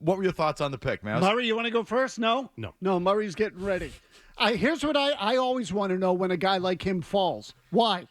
what were your thoughts on the pick, man? Murray, you want to go first? No? No, Murray's getting ready. Here's what I always want to know when a guy like him falls. Why?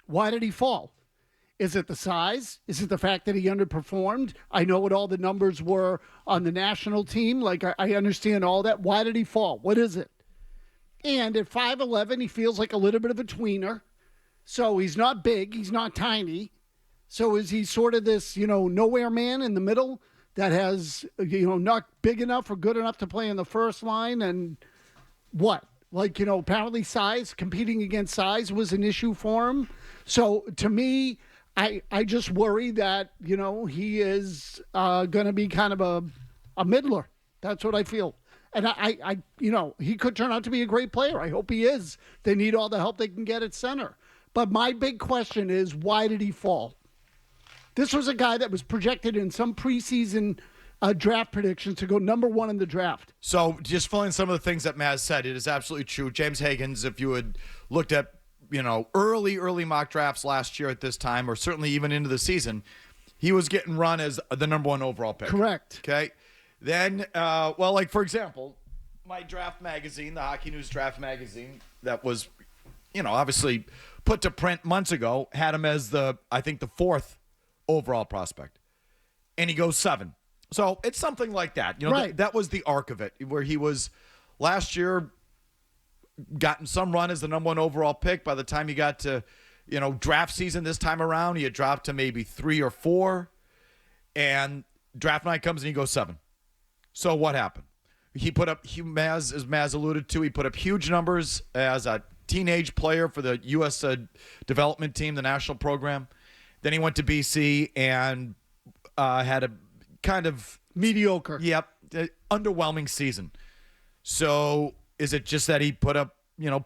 Why did he fall? Is it the size? Is it the fact that he underperformed? I know what all the numbers were on the national team. Like, I understand all that. Why did he fall? What is it? And at 5'11", he feels like a little bit of a tweener. So he's not big. He's not tiny. So is he sort of this, nowhere man in the middle that has, not big enough or good enough to play in the first line? And what? Like, apparently size, competing against size was an issue for him. So to me, I just worry that, he is going to be kind of a middler. That's what I feel. And I he could turn out to be a great player. I hope he is. They need all the help they can get at center. But my big question is, why did he fall? This was a guy that was projected in some preseason draft predictions to go number 1 in the draft. So just following some of the things that Mazz said, it is absolutely true. James Hagens, if you had looked at, early mock drafts last year at this time, or certainly even into the season, he was getting run as the number 1 overall pick. Correct. Okay. Then, for example, my draft magazine, the Hockey News Draft magazine, that was, obviously put to print months ago, had him as the 4th overall prospect. And he goes 7. So it's something like that. Right. That was the arc of it, where he was last year gotten some run as the number 1 overall pick. By the time he got to, draft season this time around, he had dropped to maybe 3 or 4. And draft night comes and he goes 7. So what happened? He put up, as Mazz alluded to, he put up huge numbers as a teenage player for the U.S. development team, the national program. Then he went to BC and had a kind of mediocre, underwhelming season. So is it just that he put up,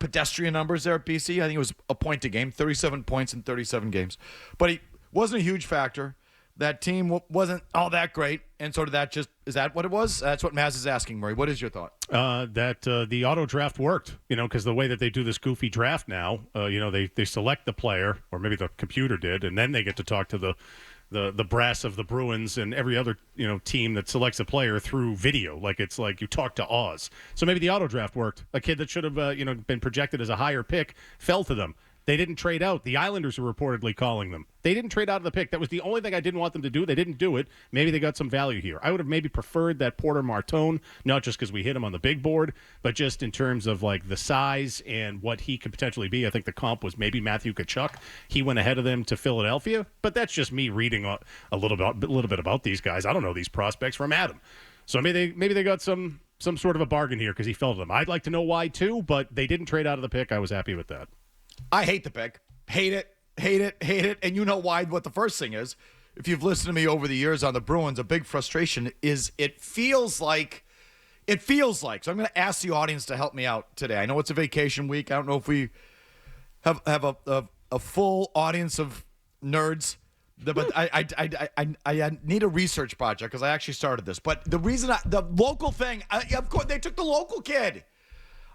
pedestrian numbers there at BC? I think it was a point a game, 37 points in 37 games. But he wasn't a huge factor. That team wasn't all that great, and sort of is that what it was? That's what Mazz is asking, Murray. What is your thought? That the Autodraft worked, because the way that they do this goofy draft now, they select the player, or maybe the computer did, and then they get to talk to the brass of the Bruins and every other team that selects a player through video. Like it's like you talk to Oz. So maybe the Autodraft worked. A kid that should have been projected as a higher pick fell to them. They didn't trade out. The Islanders were reportedly calling them. They didn't trade out of the pick. That was the only thing I didn't want them to do. They didn't do it. Maybe they got some value here. I would have maybe preferred that Porter Martone, not just because we hit him on the big board, but just in terms of like the size and what he could potentially be. I think the comp was maybe Matthew Tkachuk. He went ahead of them to Philadelphia, but that's just me reading a little bit about these guys. I don't know these prospects from Adam. So maybe they got some sort of a bargain here because he fell to them. I'd like to know why too, but they didn't trade out of the pick. I was happy with that. I hate the pick. Hate it. And you know why, what the first thing is. If you've listened to me over the years on the Bruins, a big frustration is it feels like. So I'm going to ask the audience to help me out today. I know it's a vacation week. I don't know if we have a full audience of nerds. But I need a research project because I actually started this. But the reason the local thing, of course, they took the local kid.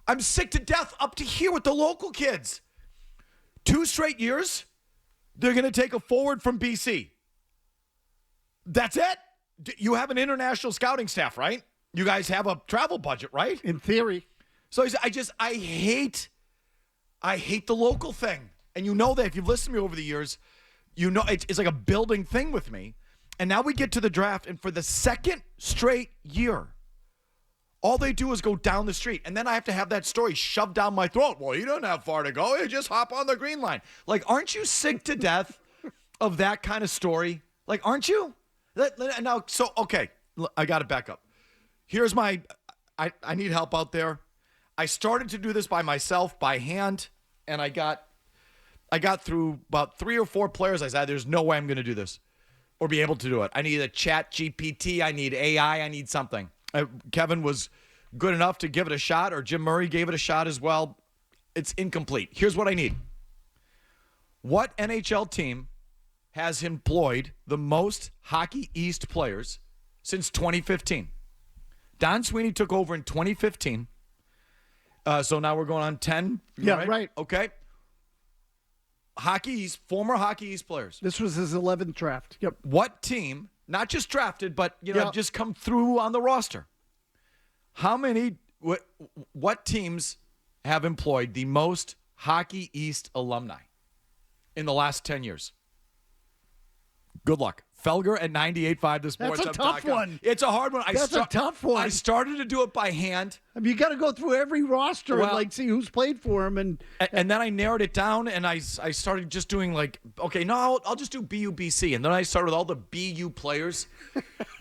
I'm sick to death up to here with the local kids. 2 straight years, they're going to take a forward from BC. That's it? You have an international scouting staff, right? You guys have a travel budget, right? In theory. So I hate the local thing. And you know that if you've listened to me over the years, you know it's like a building thing with me. And now we get to the draft, and for the second straight year, all they do is go down the street. And then I have to have that story shoved down my throat. Well, you don't have far to go. You just hop on the green line. Like, aren't you sick to death of that kind of story? Like, aren't you? Now, so, okay, I got to back up. Here's I need help out there. I started to do this by myself, by hand, and I got through about 3 or 4 players. I said, there's no way I'm going to do this or be able to do it. I need a chat GPT. I need AI. I need something. Kevin was good enough to give it a shot, or Jim Murray gave it a shot as well. It's incomplete. Here's what I need. What NHL team has employed the most Hockey East players since 2015? Don Sweeney took over in 2015. So now we're going on 10. Yeah, right. Okay. Hockey East, former Hockey East players. This was his 11th draft. Yep. What team, not just drafted, but Yeah. just come through on the roster. How many? What teams have employed the most Hockey East alumni in the last 10 years? Good luck. Felger at 98.5 this morning. That's a tough one. It's a hard one. That's a tough one. I started to do it by hand. I mean, you got to go through every roster Well- and see who's played for him. And And then I narrowed it down, and I started just doing okay, no, I'll just do BU-BC. And then I started with all the BU players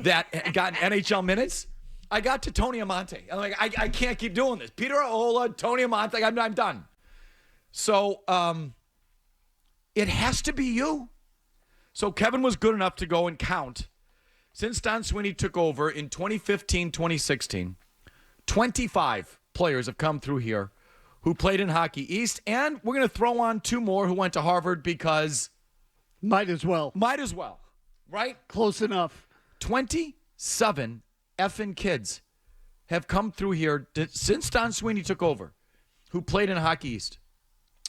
that got NHL minutes. I got to Tony Amante. I'm like, I can't keep doing this. Peter Ahola, Tony Amante, I'm done. So it has to be you. So Kevin was good enough to go and count. Since Don Sweeney took over in 2015, 2016, 25 players have come through here who played in Hockey East. And we're going to throw on 2 more who went to Harvard because might as well. right? Close enough. 27 effing kids have come through here since Don Sweeney took over who played in Hockey East.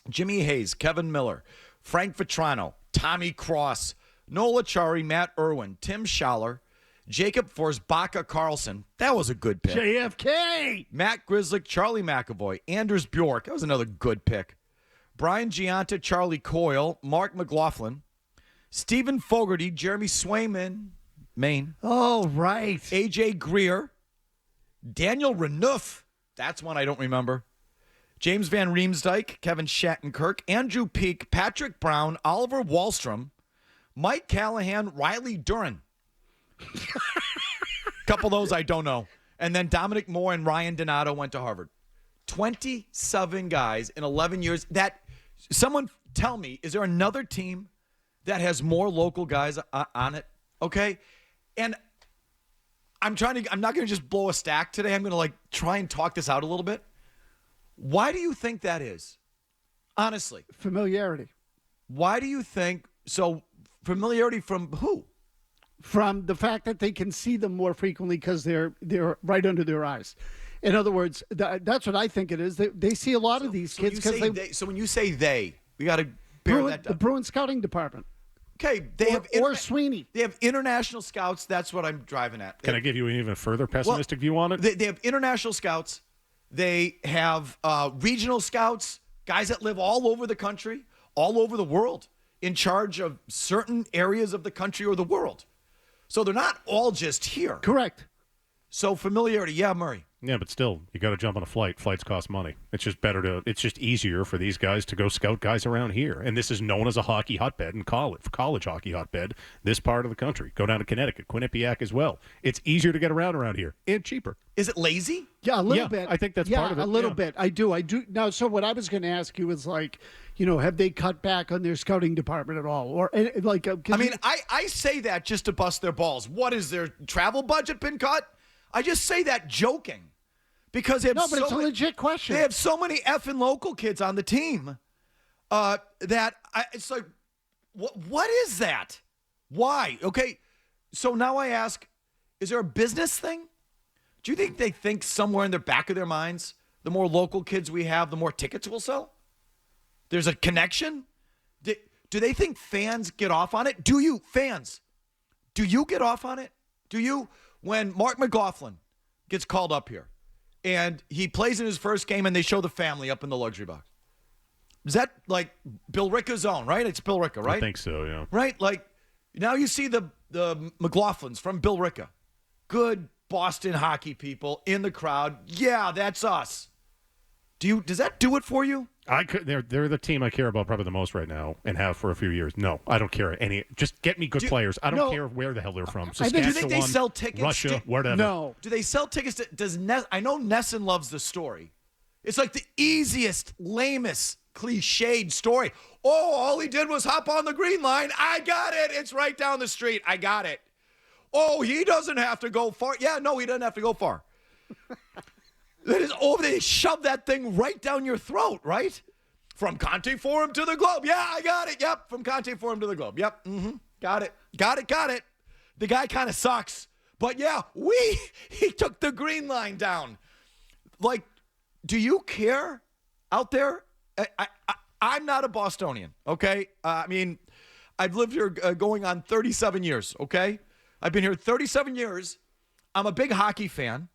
Jimmy Hayes, Kevin Miller, Frank Vetrano, Tommy Cross, Nola Chari, Matt Irwin, Tim Schaller, Jacob Forsbacka Carlson. That was a good pick. JFK. Matt Grizzlick, Charlie McAvoy, Anders Bjork. That was another good pick. Brian Gianta, Charlie Coyle, Mark McLaughlin, Stephen Fogarty, Jeremy Swayman, Maine. Oh, right. AJ Greer, Daniel Renouf. That's one I don't remember. James Van Riemsdyk, Kevin Shattenkirk, Andrew Peak, Patrick Brown, Oliver Wallstrom, Mike Callahan, Riley Duran. A couple of those I don't know. And then Dominic Moore and Ryan Donato went to Harvard. 27 guys in 11 years. That someone tell me, is there another team that has more local guys on it? Okay? And I'm not going to just blow a stack today. I'm going to try and talk this out a little bit. Why do you think that is? Honestly. Familiarity. Why do you think so? Familiarity from who? From the fact that they can see them more frequently because they're right under their eyes. In other words, that's what I think it is. They see a lot of these kids because So when you say they, we got to bear that down. the Bruins scouting department. Okay, or Sweeney. They have international scouts. That's what I'm driving at. Can I give you an even further pessimistic view on it? They have international scouts. They have regional scouts, guys that live all over the country, all over the world, in charge of certain areas of the country or the world. So they're not all just here. Correct. So familiarity, yeah, Murray. Yeah, but still, you got to jump on a flight. Flights cost money. It's just it's just easier for these guys to go scout guys around here. And this is known as a hockey hotbed and college hockey hotbed, this part of the country. Go down to Connecticut, Quinnipiac as well. It's easier to get around here and cheaper. Is it lazy? Yeah, a little bit. I think that's part of it. A little bit. I do. Now, so what I was going to ask you is have they cut back on their scouting department at all? Or I say that just to bust their balls. What is their travel budget been cut? I just say that joking. Because they have it's a legit question. They have so many effing local kids on the team it's like, what is that? Why? Okay, so now I ask, is there a business thing? Do you think they think somewhere in the back of their minds, the more local kids we have, the more tickets we'll sell? There's a connection? Do they think fans get off on it? Do you get off on it? Do you? When Mark McLaughlin gets called up here, and he plays in his first game, and they show the family up in the luxury box. Is that like Bill Ricka's own, right? It's Bill Ricka, right? I think so, yeah. Right? Now you see the McLaughlins from Bill Ricka. Good Boston hockey people in the crowd. Yeah, that's us. Does that do it for you? They're the team I care about probably the most right now and have for a few years. No, I don't care any. Just get me good players. I don't care where the hell they're from. Saskatchewan, do you think they sell tickets? Russia, whatever. No. Do they sell tickets? I know Nesson loves the story. It's like the easiest, lamest, cliched story. Oh, all he did was hop on the green line. I got it. It's right down the street. I got it. Oh, he doesn't have to go far. Yeah, no, he doesn't have to go far. They shove that thing right down your throat, right? From Conte Forum to the Globe. Yeah, I got it. Yep, from Conte Forum to the Globe. Yep, got it. The guy kind of sucks. But yeah, he took the green line down. Do you care out there? I'm not a Bostonian, okay? I've lived here going on 37 years, okay? I've been here 37 years. I'm a big hockey fan.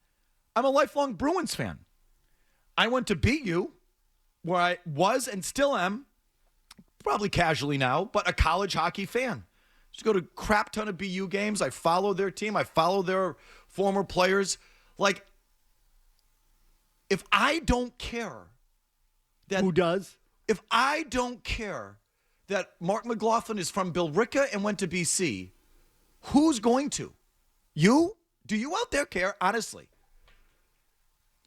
I'm a lifelong Bruins fan. I went to BU, where I was and still am, probably casually now, but a college hockey fan. Just go to a crap ton of BU games. I follow their team. I follow their former players. Like, if I don't care that... Who does? If I don't care that Mark McLaughlin is from Billerica and went to BC, who's going to? You? Do you out there care? Honestly.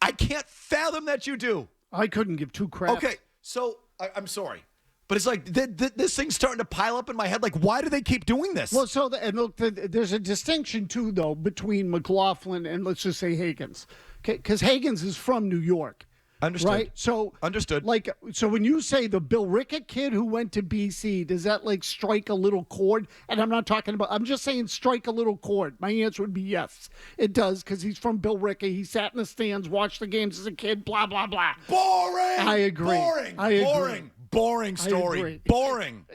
I can't fathom that you do. I couldn't give two craps. Okay, so I'm sorry. But it's like this thing's starting to pile up in my head. Like, why do they keep doing this? Well, and look, there's a distinction, too, though, between McLaughlin and, let's just say, Hagens. Because Hagens is from New York. Understood. Right? So, understood. Like, so when you say the Billerica kid who went to BC, does that, like, strike a little chord? And I'm not talking about, I'm just saying strike a little chord. My answer would be yes. It does, because he's from Billerica. He sat in the stands, watched the games as a kid, blah, blah, blah. Boring! I agree. Boring! I agree. Boring! Boring story. I agree. Boring.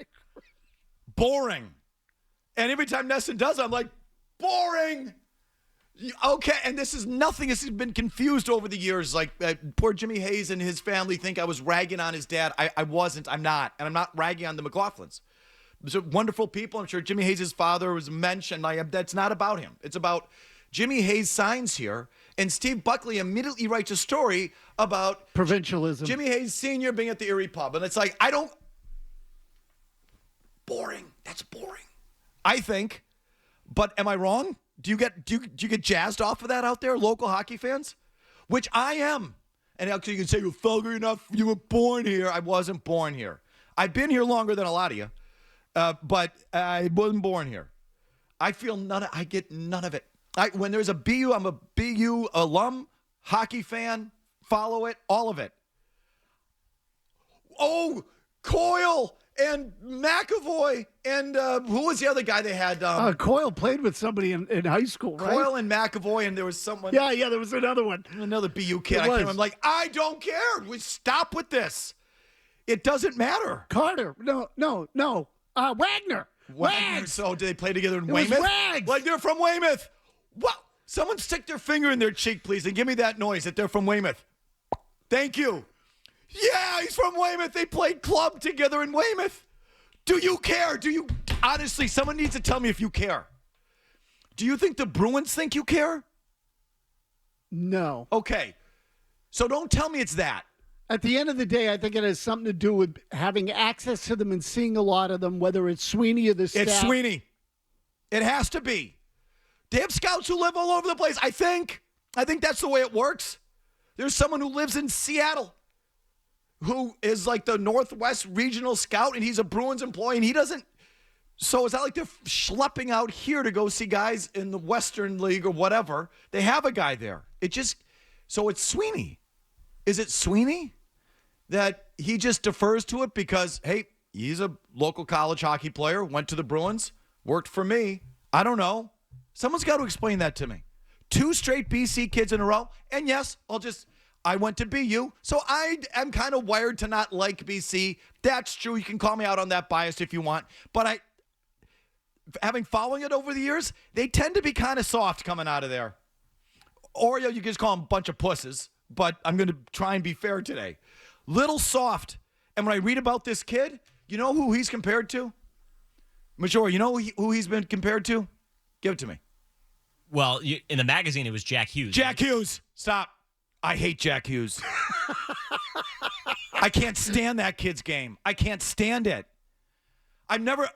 Boring. And every time Nesson does, I'm like, boring. Okay, and this is nothing. This has been confused over the years. Like, poor Jimmy Hayes and his family think I was ragging on his dad. I wasn't. I'm not. And I'm not ragging on the McLaughlins. They're wonderful people. I'm sure Jimmy Hayes' father was mentioned. That's not about him. It's about Jimmy Hayes signs here, and Steve Buckley immediately writes a story about provincialism. Jimmy Hayes Sr. being at the Erie Pub. And it's like, boring. That's boring. I think. But am I wrong? Do you get jazzed off of that out there, local hockey fans? Which I am. And actually you can say, well, Felger, you were born here. I wasn't born here. I've been here longer than a lot of you, but I wasn't born here. I get none of it. When there's a BU, I'm a BU alum, hockey fan, follow it, all of it. Oh, Coyle and McAvoy and who was the other guy they had? Coyle played with somebody in high school, right? Coyle and McAvoy, and there was someone. Yeah, there was another one. Another BU kid. I'm like, I don't care. We stop with this. It doesn't matter. Carter. No. Wagner. Wags. So did they play together in It was Weymouth? Wags. Like they're from Weymouth. What? Someone stick their finger in their cheek, please, and give me that noise that they're from Weymouth. Thank you. Yeah, he's from Weymouth. They played club together in Weymouth. Do you care? Honestly, someone needs to tell me if you care. Do you think the Bruins think you care? No. Okay. So don't tell me it's that. At the end of the day, I think it has something to do with having access to them and seeing a lot of them, whether it's Sweeney or the staff. It's Sweeney. It has to be. They have scouts who live all over the place, I think. I think that's the way it works. There's someone who lives in Seattle who is like the Northwest regional scout, and he's a Bruins employee, and he doesn't. So it's not like they're schlepping out here to go see guys in the Western League or whatever. They have a guy there. So it's Sweeney. Is it Sweeney that he just defers to it because, hey, he's a local college hockey player, went to the Bruins, worked for me. I don't know. Someone's got to explain that to me. 2 straight BC kids in a row. And yes, I went to BU, so I am kind of wired to not like BC. That's true. You can call me out on that bias if you want. But having following it over the years, they tend to be kind of soft coming out of there. Or you can just call them a bunch of pusses. But I'm going to try and be fair today. Little soft. And when I read about this kid, you know who he's compared to? Majora, you know who he's been compared to? Give it to me. Well, in the magazine, it was Jack Hughes. Jack Hughes. Stop. I hate Jack Hughes. I can't stand that kid's game. I can't stand it.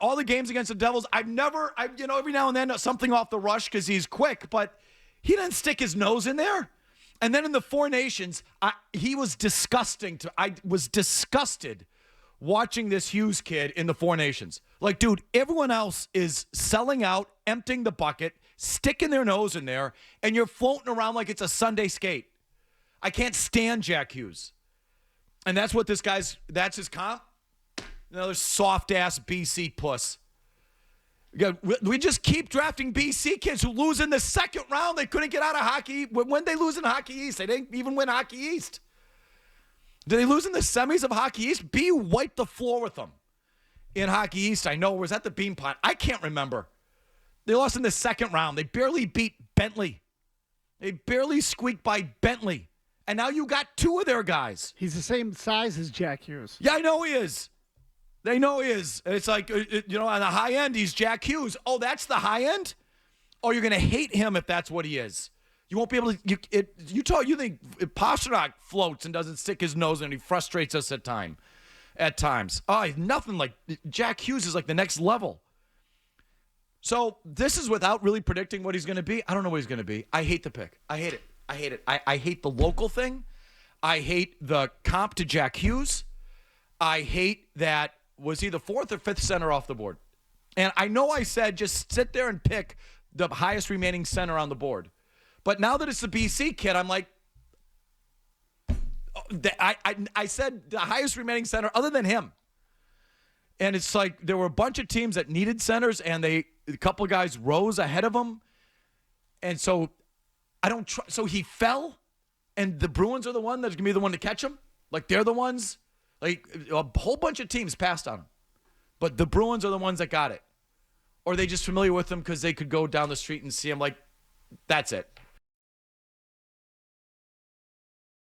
All the games against the Devils, every now and then something off the rush because he's quick, but he didn't stick his nose in there. And then in the Four Nations, he was disgusting. I was disgusted watching this Hughes kid in the Four Nations. Like, dude, everyone else is selling out, emptying the bucket, sticking their nose in there, and you're floating around like it's a Sunday skate. I can't stand Jack Hughes. And that's his comp. Another soft-ass BC puss. We just keep drafting BC kids who lose in the second round. They couldn't get out of hockey. When they lose in Hockey East, they didn't even win Hockey East. Did they lose in the semis of Hockey East? BU wiped the floor with them in Hockey East, I know. Or was that the Bean Pot? I can't remember. They lost in the second round. They barely beat Bentley. They barely squeaked by Bentley. And now you got two of their guys. He's the same size as Jack Hughes. Yeah, I know he is. They know he is. And it's like, on the high end, he's Jack Hughes. Oh, that's the high end? Oh, you're going to hate him if that's what he is. You won't be able to. You think Pastrnak floats and doesn't stick his nose in, and he frustrates us at times. Oh, he's nothing like Jack Hughes is like the next level. So this is without really predicting what he's going to be. I don't know what he's going to be. I hate the pick. I hate it. I hate the local thing. I hate the comp to Jack Hughes. I hate that was he the fourth or fifth center off the board. And I know I said just sit there and pick the highest remaining center on the board. But now that it's the BC kid, I'm like, I said the highest remaining center other than him. And it's like there were a bunch of teams that needed centers, and a couple of guys rose ahead of him. And so so he fell, and the Bruins are the one that's going to be the one to catch him? Like they're the ones? Like a whole bunch of teams passed on him. But the Bruins are the ones that got it. Or are they just familiar with him because they could go down the street and see him? Like, that's it.